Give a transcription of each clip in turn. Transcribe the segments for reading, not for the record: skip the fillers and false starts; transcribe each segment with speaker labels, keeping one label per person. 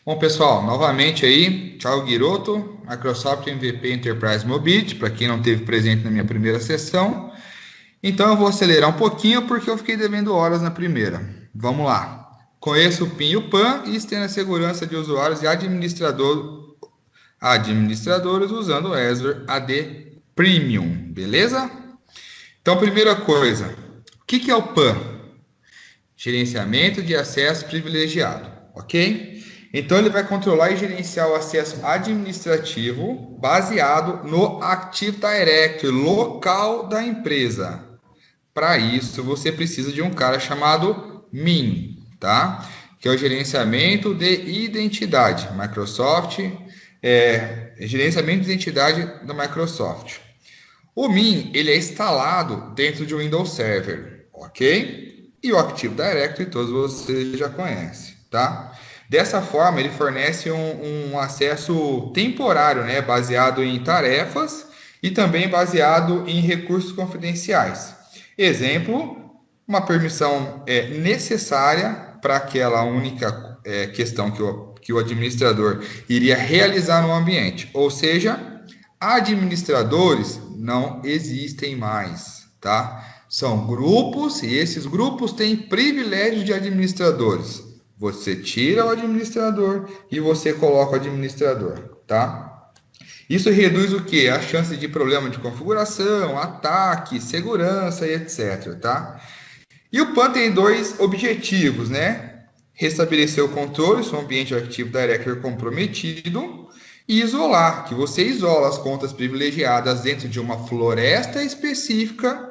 Speaker 1: Bom, pessoal, novamente aí, Thiago Guiroto, Microsoft MVP Enterprise Mobility, para quem não esteve presente na minha primeira sessão. Então eu vou acelerar um pouquinho porque eu fiquei devendo horas na primeira. Vamos lá. Conheça o PIN e o PAN e estenda a segurança de usuários e administradores usando o Azure AD Premium, beleza? Então, primeira coisa, o que é o PAN? Gerenciamento de acesso privilegiado, ok? Então, ele vai controlar e gerenciar o acesso administrativo baseado no Active Directory local da empresa. Para isso, você precisa de um cara chamado MIN, tá? Que é o gerenciamento de identidade. Microsoft, gerenciamento de identidade da Microsoft. O MIN, ele é instalado dentro de um Windows Server, ok? E o Active Directory todos vocês já conhecem, tá? Dessa forma, ele fornece um acesso temporário, né? Baseado em tarefas e também baseado em recursos confidenciais. Exemplo, uma permissão necessária para aquela única questão que o administrador iria realizar no ambiente. Ou seja, administradores não existem mais, tá? São grupos e esses grupos têm privilégios de administradores. Você tira o administrador e você coloca o administrador, tá? Isso reduz o quê? A chance de problema de configuração, ataque, segurança e etc, tá? E o PAN tem dois objetivos, né? Restabelecer o controle sobre o ambiente Active Directory comprometido e isolar, que você isola as contas privilegiadas dentro de uma floresta específica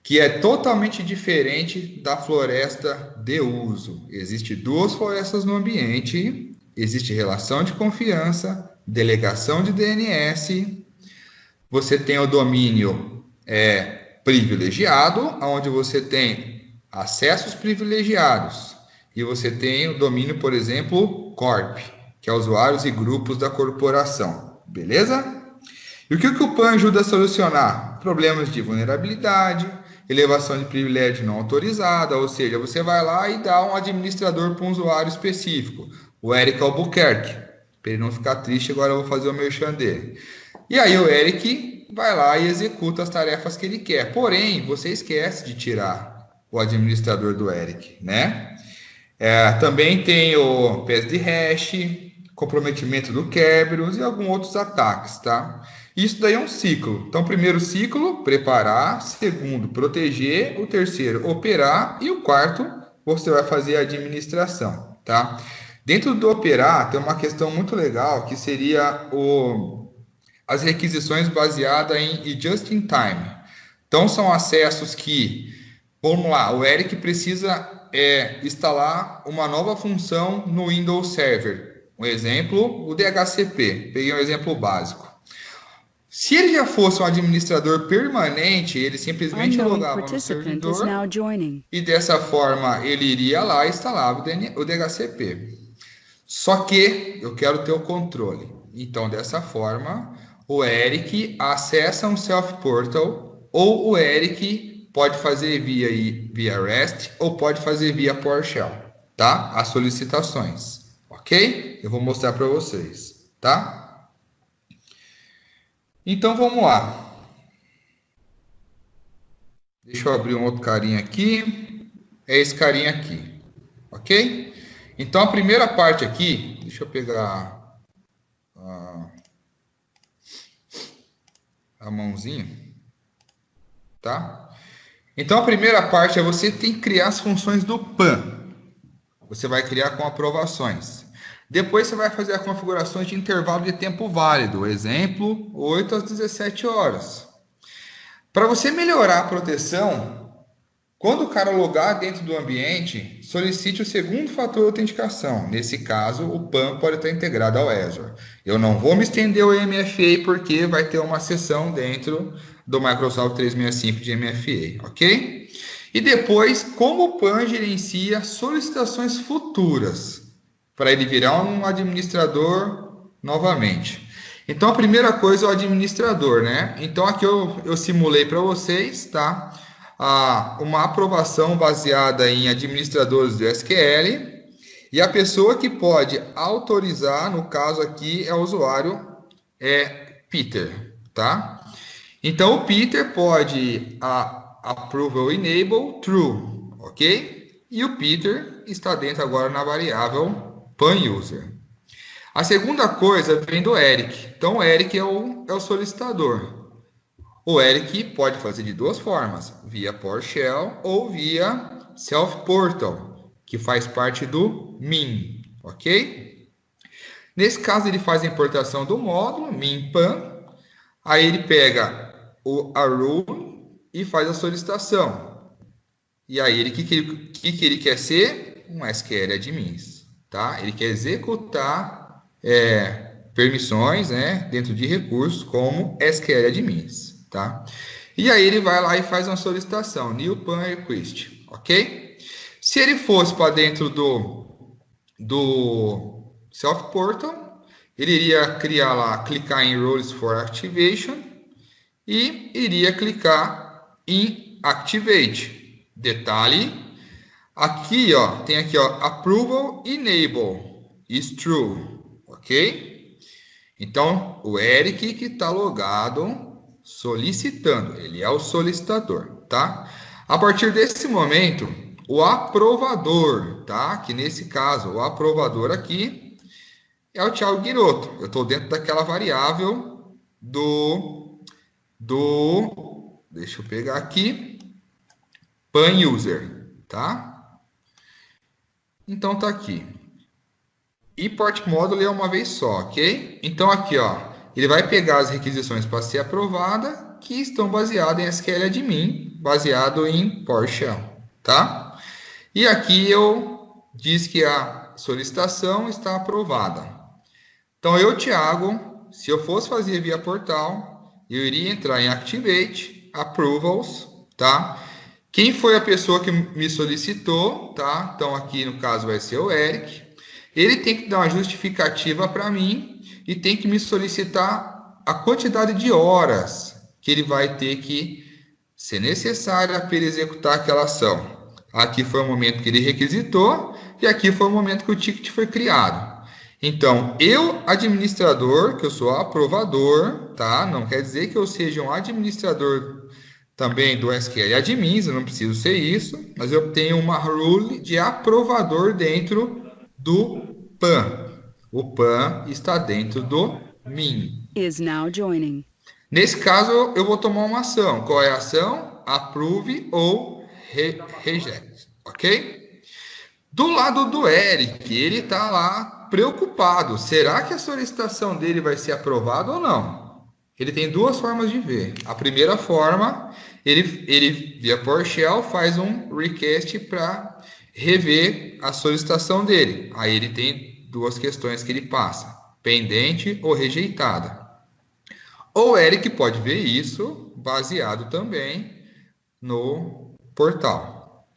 Speaker 1: que é totalmente diferente da floresta de uso. Existem duas florestas no ambiente, existe relação de confiança, delegação de DNS, você tem o domínio privilegiado, onde você tem acessos privilegiados, e você tem o domínio, por exemplo, Corp, que é usuários e grupos da corporação, beleza? E o que o PAN ajuda a solucionar? Problemas de vulnerabilidade, elevação de privilégio não autorizada, ou seja, você vai lá e dá um administrador para um usuário específico, o Eric Albuquerque, para ele não ficar triste, agora eu vou fazer o merchan dele. E aí o Eric vai lá e executa as tarefas que ele quer, porém, você esquece de tirar o administrador do Eric, né? Também tem o PES de hash, comprometimento do Kerberos e alguns outros ataques, tá? Isso daí é um ciclo. Então, primeiro ciclo, preparar. Segundo, proteger. O terceiro, operar. E o quarto, você vai fazer a administração, tá? Dentro do operar, tem uma questão muito legal, que seria as requisições baseadas em just in time. Então, são acessos que, vamos lá, o Eric precisa instalar uma nova função no Windows Server. Um exemplo, o DHCP. Peguei um exemplo básico. Se ele já fosse um administrador permanente, ele simplesmente logava no servidor e dessa forma ele iria lá e instalava o DHCP. Só que eu quero ter o controle. Então, dessa forma, o Eric acessa um self-portal ou o Eric pode fazer via REST ou pode fazer via PowerShell, tá? As solicitações, ok? Eu vou mostrar para vocês, tá? Então, vamos lá. Deixa eu abrir um outro carinha aqui. É esse carinha aqui, ok? Então, a primeira parte aqui, deixa eu pegar a mãozinha, tá? Então, a primeira parte é você tem que criar as funções do PAN. Você vai criar com aprovações. Depois você vai fazer as configurações de intervalo de tempo válido. Exemplo, 8 às 17 horas. Para você melhorar a proteção, quando o cara logar dentro do ambiente, solicite o segundo fator de autenticação. Nesse caso, o PAN pode estar integrado ao Azure. Eu não vou me estender ao MFA porque vai ter uma seção dentro do Microsoft 365 de MFA, ok? E depois, como o PAN gerencia solicitações futuras para ele virar um administrador novamente. Então, a primeira coisa é o administrador, né? Então, aqui eu simulei para vocês, tá? Uma aprovação baseada em administradores do SQL E a pessoa que pode autorizar, no caso aqui, é o usuário Peter, tá? Então, o Peter pode approve ou enable true, ok? E o Peter está dentro agora na variável pan-user. A segunda coisa vem do Eric. Então, o Eric é o solicitador. O Eric pode fazer de duas formas, via PowerShell ou via Self-Portal, que faz parte do min, ok? Nesse caso, ele faz a importação do módulo min.pan, aí ele pega a rule e faz a solicitação. E aí, o que ele quer ser? Um SQL admins, tá? Ele quer executar permissões, né, dentro de recursos como SQL admins, tá? E aí ele vai lá e faz uma solicitação, new pan request, ok? Se ele fosse para dentro do self portal, ele iria criar lá, clicar em rules for activation e iria clicar em activate. Detalhe, aqui ó, tem aqui ó, approval enable is true, ok? Então, o Eric que está logado solicitando, ele é o solicitador, tá? A partir desse momento, o aprovador, tá? Que nesse caso, o aprovador aqui é o Thiago Guiroto. Eu estou dentro daquela variável deixa eu pegar aqui, pan user, tá? Então tá aqui. Import módulo é uma vez só, ok? Então aqui, ó, ele vai pegar as requisições para ser aprovada que estão baseadas em SQL admin, baseado em PowerShell, tá? E aqui eu disse que a solicitação está aprovada. Então eu, Thiago, se eu fosse fazer via portal, eu iria entrar em Activate, Approvals, tá? Quem foi a pessoa que me solicitou, tá? Então aqui no caso vai ser o Eric. Ele tem que dar uma justificativa para mim e tem que me solicitar a quantidade de horas que ele vai ter que ser necessária para ele executar aquela ação. Aqui foi o momento que ele requisitou e aqui foi o momento que o ticket foi criado. Então, eu, administrador, que eu sou aprovador, tá? Não quer dizer que eu seja um administrador também do SQL admins, eu não preciso ser isso, mas eu tenho uma rule de aprovador dentro do pan. O pan está dentro do min.
Speaker 2: Is now joining.
Speaker 1: Nesse caso, eu vou tomar uma ação. Qual é a ação? Approve ou reject, ok? Do lado do Eric, ele está lá preocupado. Será que a solicitação dele vai ser aprovada ou não? Ele tem duas formas de ver. A primeira forma, ele via PowerShell faz um request para rever a solicitação dele. Aí ele tem duas questões que ele passa: pendente ou rejeitada. O Eric pode ver isso baseado também no portal.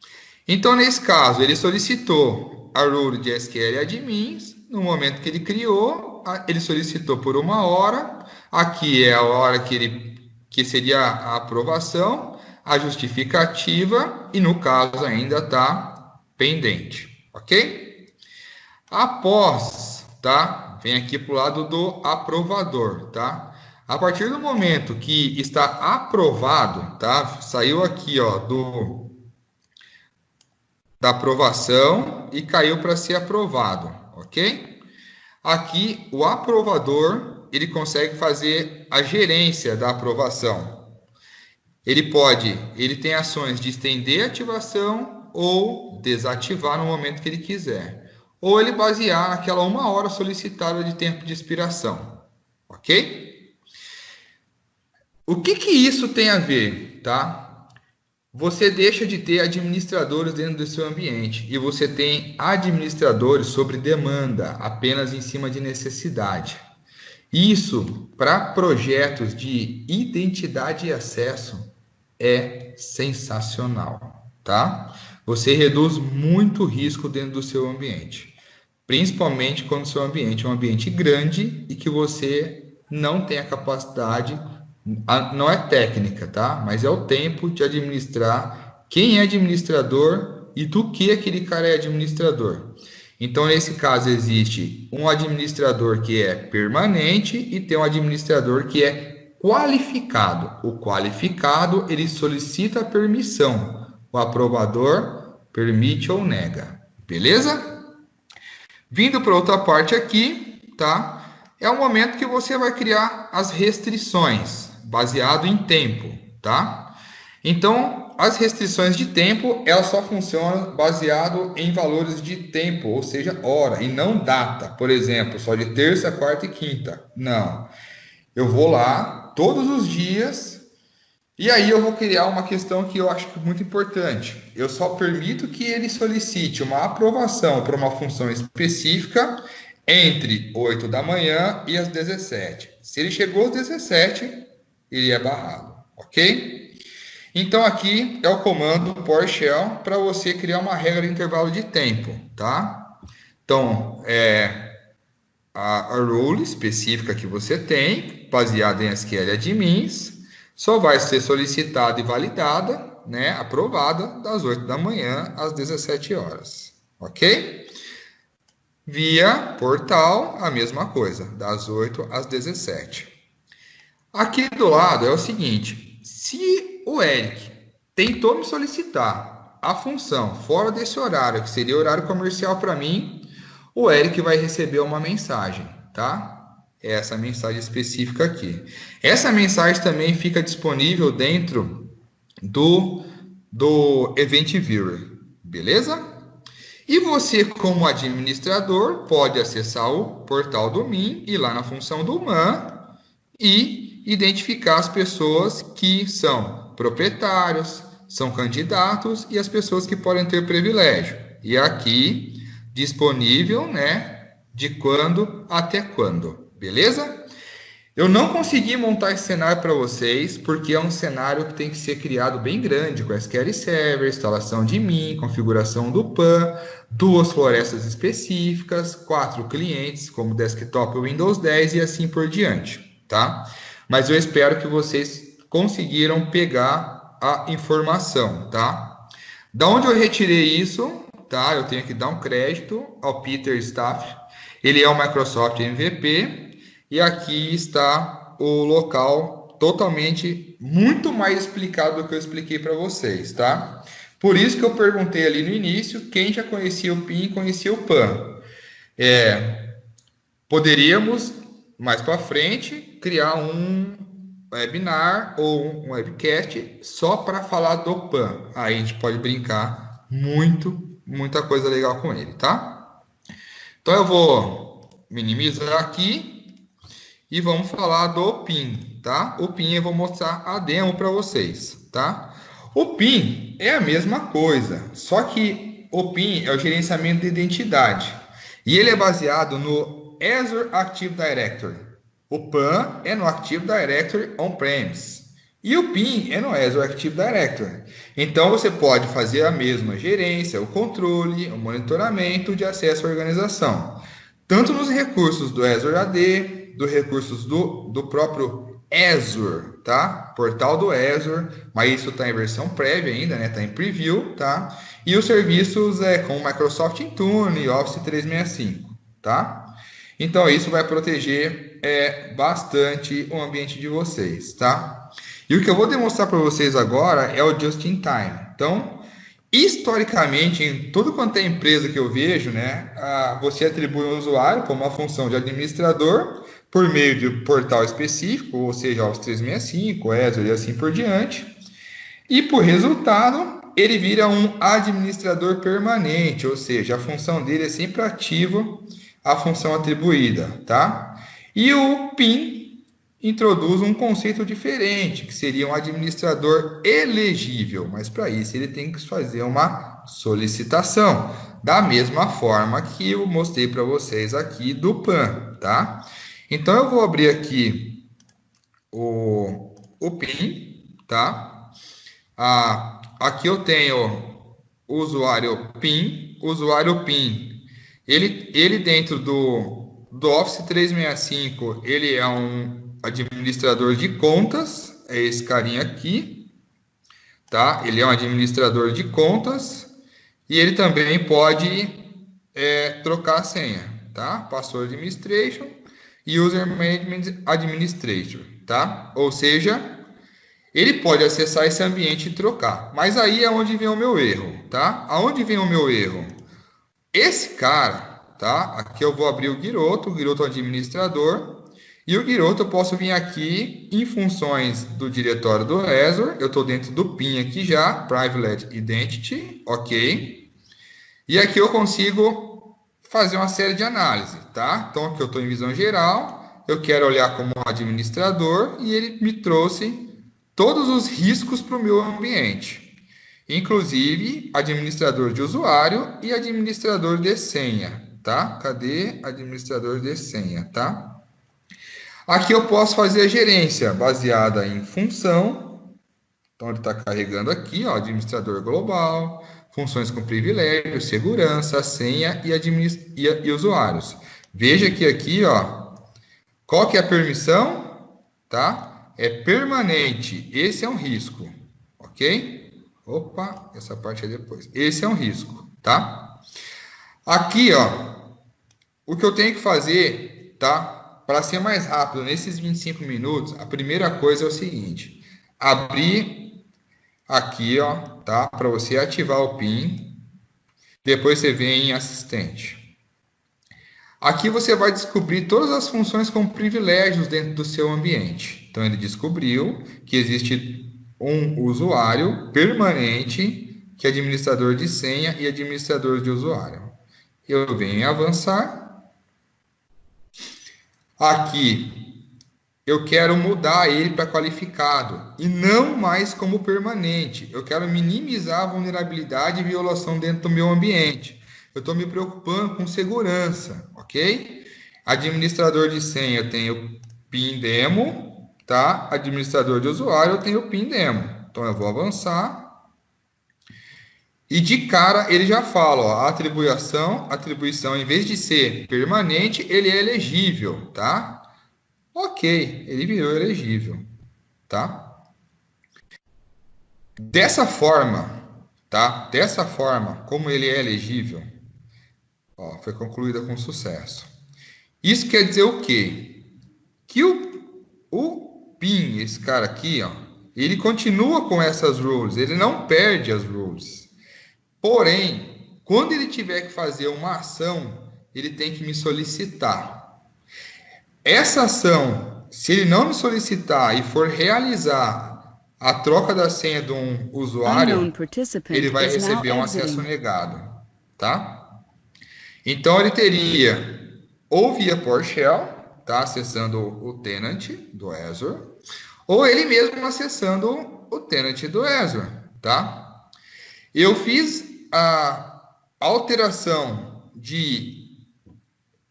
Speaker 1: Então, nesse caso, ele solicitou a rule de SQL admins. No momento que ele criou, ele solicitou por 1 hora. Aqui é a hora que seria a aprovação, a justificativa, e no caso ainda está pendente, ok? Após, tá? Vem aqui para o lado do aprovador, tá? A partir do momento que está aprovado, tá? Saiu aqui, ó, da aprovação e caiu para ser aprovado, ok? Aqui, o aprovador, ele consegue fazer a gerência da aprovação. Ele tem ações de estender a ativação ou desativar no momento que ele quiser. Ou ele basear naquela 1 hora solicitada de tempo de expiração, ok? O que isso tem a ver, tá? Você deixa de ter administradores dentro do seu ambiente e você tem administradores sobre demanda, apenas em cima de necessidade. Isso, para projetos de identidade e acesso, é sensacional, tá? Você reduz muito o risco dentro do seu ambiente, principalmente quando o seu ambiente é um ambiente grande e que você não tem a capacidade, não é técnica, tá? Mas é o tempo de administrar quem é administrador e do que aquele cara é administrador. Então, nesse caso, existe um administrador que é permanente e tem um administrador que é qualificado. O qualificado, ele solicita a permissão. O aprovador permite ou nega. Beleza? Vindo para outra parte aqui, tá? É o momento que você vai criar as restrições, baseado em tempo, tá? Então, as restrições de tempo, elas só funcionam baseado em valores de tempo, ou seja, hora, e não data. Por exemplo, só de terça, quarta e quinta. Não. Eu vou lá todos os dias e aí eu vou criar uma questão que eu acho muito importante. Eu só permito que ele solicite uma aprovação para uma função específica entre 8 da manhã e as 17. Se ele chegou às 17, ele é barrado, ok? Então aqui é o comando PowerShell para você criar uma regra de intervalo de tempo, tá? Então, a rule específica que você tem, baseada em SQL admins, só vai ser solicitada e validada, né, aprovada, das 8 da manhã às 17 horas, ok? Via portal, a mesma coisa, das 8 às 17. Aqui do lado é o seguinte, se o Eric tentou me solicitar a função fora desse horário, que seria horário comercial para mim, o Eric vai receber uma mensagem, tá? Essa mensagem específica aqui. Essa mensagem também fica disponível dentro do Event Viewer, beleza? E você, como administrador, pode acessar o portal do MIM, ir lá na função do MAN e identificar as pessoas que são proprietários, são candidatos e as pessoas que podem ter privilégio. E aqui, disponível, né, de quando até quando, beleza? Eu não consegui montar esse cenário para vocês, porque é um cenário que tem que ser criado bem grande, com SQL Server, instalação de MIM, configuração do PAN, 2 florestas específicas, 4 clientes, como desktop Windows 10 e assim por diante, tá? Mas eu espero que vocês conseguiram pegar a informação, tá? Da onde eu retirei isso, tá? Eu tenho que dar um crédito ao Peter Staff. Ele é o Microsoft MVP e aqui está o local totalmente muito mais explicado do que eu expliquei para vocês, tá? Por isso que eu perguntei ali no início quem já conhecia o PIN e conhecia o PAN. Poderíamos mais para frente criar um webinar ou um webcast só para falar do PAN. Aí a gente pode brincar muita coisa legal com ele, tá? Então eu vou minimizar aqui e vamos falar do PIN, tá? O PIN eu vou mostrar a demo para vocês, tá? O PIN é a mesma coisa, só que o PIN é o gerenciamento de identidade e ele é baseado no Azure Active Directory. O PAN é no Active Directory On-Premise e o PIN é no Azure Active Directory. Então você pode fazer a mesma gerência, o controle, o monitoramento de acesso à organização, tanto nos recursos do Azure AD, dos recursos do próprio Azure, tá? Portal do Azure, mas isso está em versão prévia ainda, né? Está em preview, tá? E os serviços com Microsoft Intune e Office 365, tá? Então isso vai proteger bastante o ambiente de vocês, tá? E o que eu vou demonstrar para vocês agora é o Just in Time. Então, historicamente, em tudo quanto é empresa que eu vejo, né, você atribui um usuário como uma função de administrador por meio de um portal específico, ou seja, Office 365, Azure e assim por diante. E por resultado, ele vira um administrador permanente, ou seja, a função dele é sempre ativa, a função atribuída, tá? E o PIN introduz um conceito diferente, que seria um administrador elegível, mas para isso ele tem que fazer uma solicitação, da mesma forma que eu mostrei para vocês aqui do PAN, tá? Então eu vou abrir aqui o PIN, tá? Aqui eu tenho o usuário PIN, ele dentro do Office 365, ele é um administrador de contas, é esse carinha aqui, tá? Ele é um administrador de contas e ele também pode trocar a senha, tá? Password Administration e User Management Administrator, tá? Ou seja, ele pode acessar esse ambiente e trocar. Mas aí é onde vem o meu erro, tá? Aonde vem o meu erro? Esse cara, tá? Aqui eu vou abrir o Giroto é o administrador. E o Giroto eu posso vir aqui em funções do diretório do Azure. Eu estou dentro do PIN aqui já, Privileged Identity, ok. E aqui eu consigo fazer uma série de análise, tá? Então aqui eu estou em visão geral, eu quero olhar como administrador e ele me trouxe todos os riscos para o meu ambiente, inclusive administrador de usuário e administrador de senha, tá? Cadê administrador de senha, tá? Aqui eu posso fazer a gerência baseada em função. Então ele está carregando aqui, ó, administrador global, funções com privilégio, segurança, senha e usuários. Veja que aqui, ó, qual que é a permissão? Tá? É permanente. Esse é um risco, ok? Opa, essa parte é depois. Esse é um risco, tá? Aqui, ó, o que eu tenho que fazer, tá? Para ser mais rápido, nesses 25 minutos, a primeira coisa é o seguinte: abrir aqui, ó, tá? Para você ativar o PIN. Depois você vem em assistente. Aqui você vai descobrir todas as funções com privilégios dentro do seu ambiente. Então ele descobriu que existe um usuário permanente, que é administrador de senha e administrador de usuário. Eu venho em avançar. Aqui eu quero mudar ele para qualificado e não mais como permanente. Eu quero minimizar a vulnerabilidade e violação dentro do meu ambiente. Eu estou me preocupando com segurança, ok? Administrador de senha, eu tenho PIN demo, tá? Administrador de usuário, eu tenho PIN demo. Então eu vou avançar. E de cara ele já fala, ó, a atribuição, em vez de ser permanente, ele é elegível, tá? Ok, ele virou elegível, tá? Dessa forma, tá? Dessa forma, como ele é elegível, ó, foi concluída com sucesso. Isso quer dizer o quê? Que o PIN, esse cara aqui, ó, ele continua com essas rules, ele não perde as rules. Porém, quando ele tiver que fazer uma ação, ele tem que me solicitar. Essa ação, se ele não me solicitar e for realizar a troca da senha de um usuário, ele vai receber um acesso negado, tá? Então ele teria ou via PowerShell, tá, acessando o tenant do Azure, ou ele mesmo acessando o tenant do Azure, tá? Eu fiz a alteração de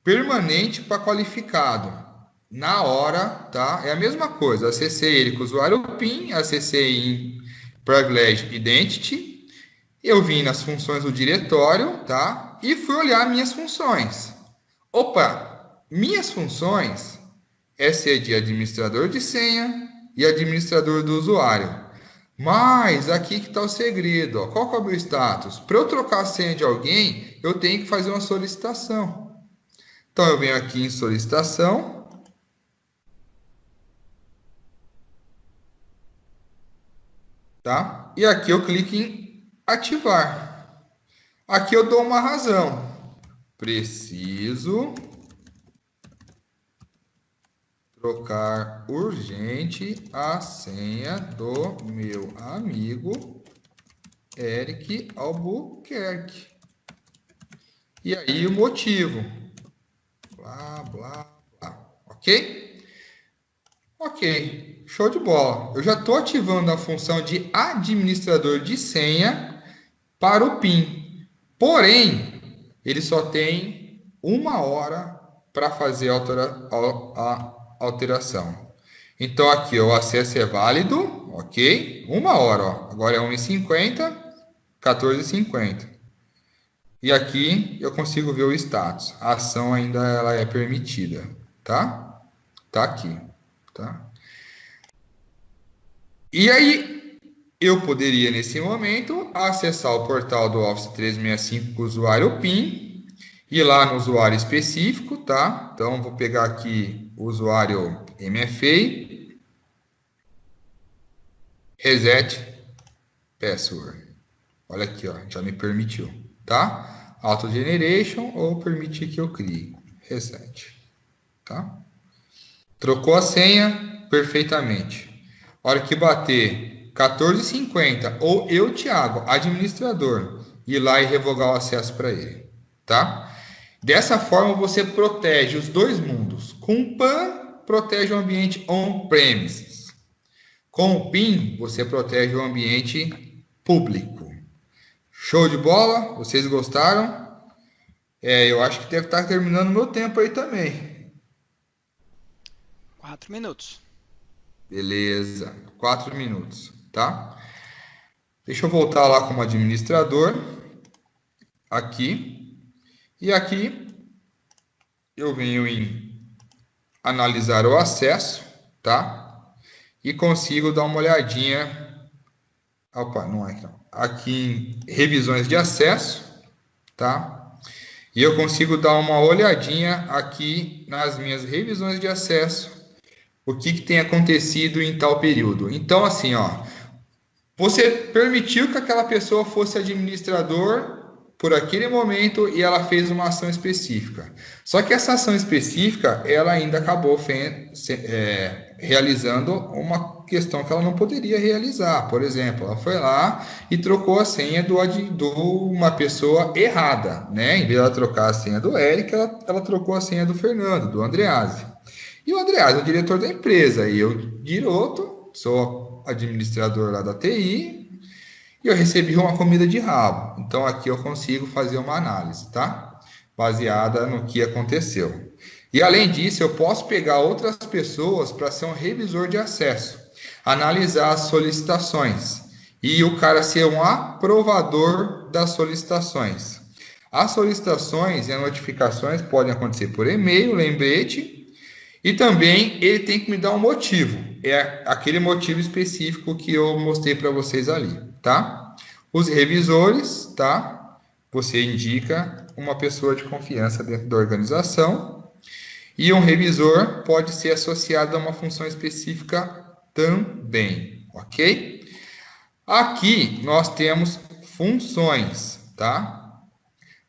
Speaker 1: permanente para qualificado na hora, tá? É a mesma coisa. Acessei ele com o usuário PIN, acessei em Privileged Identity, eu vim nas funções do diretório, tá? E fui olhar minhas funções. Opa, minhas funções é ser de administrador de senha e administrador do usuário. Mas aqui que está o segredo, ó. Qual que é o meu status? Para eu trocar a senha de alguém, eu tenho que fazer uma solicitação. Então eu venho aqui em solicitação. Tá? E aqui eu clico em ativar. Aqui eu dou uma razão. Preciso trocar urgente a senha do meu amigo Eric Albuquerque. E aí o motivo. Blá, blá, blá. Ok? Ok. Show de bola. Eu já estou ativando a função de administrador de senha para o PIN. Porém, ele só tem 1 hora para fazer a alteração. Então, aqui o acesso é válido, ok? 1 hora, ó. Agora é 1h50, 14h50. E aqui eu consigo ver o status. A ação ainda ela é permitida, tá? Tá aqui, tá? E aí, eu poderia, nesse momento, acessar o portal do Office 365 com o usuário PIN ir lá no usuário específico, tá? Então, vou pegar aqui o usuário MFA, reset password. Olha aqui, ó, já me permitiu, tá? Auto generation ou permitir que eu crie. Reset, tá? Trocou a senha perfeitamente. Hora que bater 14,50 ou eu, Thiago, administrador, ir lá e revogar o acesso para ele, tá? Dessa forma você protege os dois mundos. Com o PAN, protege o ambiente on-premises. Com o PIN, você protege o ambiente público. Show de bola? Vocês gostaram? Eu acho que deve estar terminando meu tempo aí também.
Speaker 2: 4 minutos.
Speaker 1: Beleza, 4 minutos, tá? Deixa eu voltar lá como administrador, aqui, e aqui eu venho em analisar o acesso, tá? E consigo dar uma olhadinha, opa, não é aqui não, aqui em revisões de acesso, tá? E eu consigo dar uma olhadinha aqui nas minhas revisões de acesso, o que tem acontecido em tal período. Então, assim, ó, você permitiu que aquela pessoa fosse administrador por aquele momento e ela fez uma ação específica. Só que essa ação específica, ela ainda acabou realizando uma questão que ela não poderia realizar. Por exemplo, ela foi lá e trocou a senha de uma pessoa errada, né? Em vez de ela trocar a senha do Eric, ela trocou a senha do Fernando, do Andreasi. E o Andreasi é o diretor da empresa, e eu, Giroto, sou administrador lá da TI, e eu recebi uma comida de rabo. Então, aqui eu consigo fazer uma análise, tá? Baseada no que aconteceu. E, além disso, eu posso pegar outras pessoas para ser um revisor de acesso, analisar as solicitações, e o cara ser um aprovador das solicitações. As solicitações e as notificações podem acontecer por e-mail, lembrete, e também ele tem que me dar um motivo. É aquele motivo específico que eu mostrei para vocês ali, tá? Os revisores, tá? Você indica uma pessoa de confiança dentro da organização. E um revisor pode ser associado a uma função específica também, ok? Aqui nós temos funções, tá?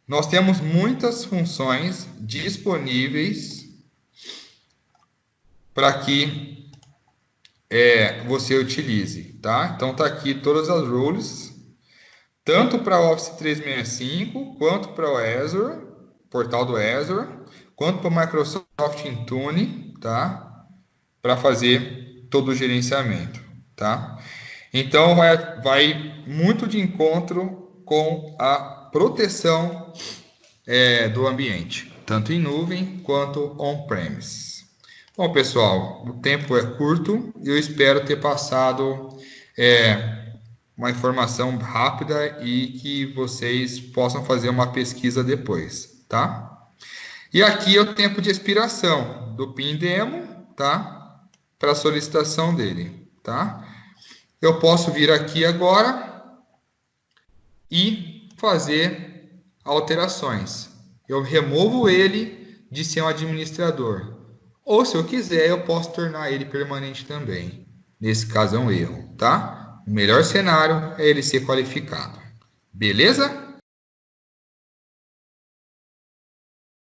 Speaker 1: Nós temos muitas funções disponíveis para que você utilize, tá? Então tá aqui todas as rules, tanto para o Office 365, quanto para o Azure, portal do Azure, quanto para o Microsoft Intune, tá? Para fazer todo o gerenciamento, tá? Então vai muito de encontro com a proteção do ambiente, tanto em nuvem quanto on-premise. Bom, pessoal, o tempo é curto e eu espero ter passado uma informação rápida e que vocês possam fazer uma pesquisa depois, tá? E aqui é o tempo de expiração do PIN demo, tá? Para a solicitação dele, tá? Eu posso vir aqui agora e fazer alterações. Eu removo ele de ser um administrador. Ou, se eu quiser, eu posso tornar ele permanente também. Nesse caso é um erro, tá? O melhor cenário é ele ser qualificado. Beleza?